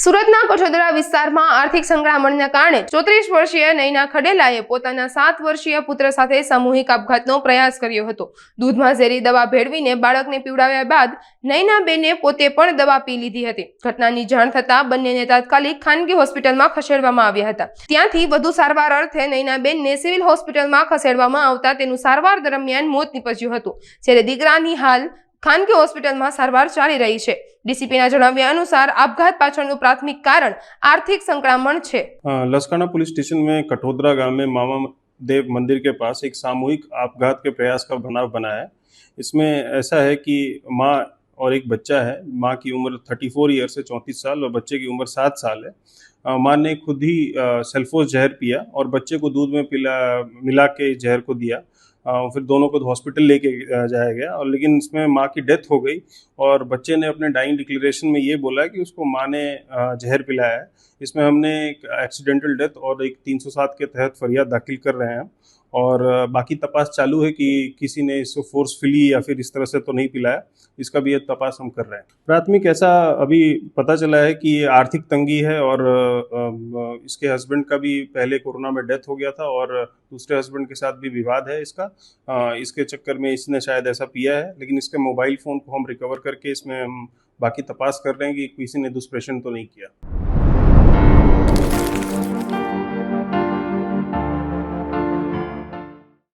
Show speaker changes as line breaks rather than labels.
સુરતના કઠોદરા વિસ્તારમાં આર્થિક સંકળામણના કારણે 34 વર્ષીય નયના ખડેલાએ પોતાના 7 વર્ષીય પુત્ર સાથે સામૂહિક આપઘાતનો પ્રયાસ કર્યો હતો। દૂધમાં ઝેરી દવા ભેળવીને બાળકને પીવડાવ્યા બાદ નયનાબેને પોતે પણ દવા પી લીધી હતી। ઘટનાની જાણ થતાં બંનેને તાત્કાલિક ખાનગી હોસ્પિટલમાં ખસેડવામાં આવ્યા હતા। ત્યાંથી વધુ સારવાર અર્થે નયનાબેનને સિવિલ હોસ્પિટલમાં ખસેડવામાં આવતા તેનું સારવાર દરમિયાન મોત નીપજ્યું હતું, જ્યારે દીકરાની હાલ ખાનગી હોસ્પિટલમાં સારવાર ચાલી રહી છે। ડીસીપીના જણાવ્યા अनुसार આપઘાત પાછળનું प्राथमिक कारण आर्थिक संकड़ामण है।
लसकाना पुलिस स्टेशन में कठोदरा गांव में मामा देव मंदिर के पास एक सामूहिक आपघात के प्रयास का बनाव बना है। इसमें ऐसा है कि माँ और एक बच्चा है। माँ की उम्र 34 ईयर से 34 साल और बच्चे की उम्र 7 साल है। माँ ने खुद ही सेल्फोस जहर पिया और बच्चे को दूध में मिला के जहर को दिया। फिर दोनों को हॉस्पिटल लेके जाया गया और लेकिन इसमें माँ की डेथ हो गई और बच्चे ने अपने डाइंग डिक्लेरेशन में ये बोला कि उसको माँ ने जहर पिलाया है। इसमें हमने एक एक्सीडेंटल डेथ और एक 307 के तहत फरियाद दाखिल कर रहे हैं और बाकी तपास चालू है कि किसी ने इसको फोर्सफुली या फिर इस तरह से तो नहीं पिलाया। इसका भी तपास हम कर रहे हैं। प्राथमिक ऐसा अभी पता चला है कि आर्थिक तंगी है और इसके हस्बैंड का भी पहले कोरोना में डेथ हो गया था और दूसरे हस्बैंड के साथ भी विवाद है इसका। इसके चक्कर में इसने शायद ऐसा पिया है, लेकिन इसके मोबाइल फ़ोन को हम रिकवर करके इसमें हम बाकी तपास कर रहे हैं कि किसी ने दुष्प्रेषण तो नहीं किया।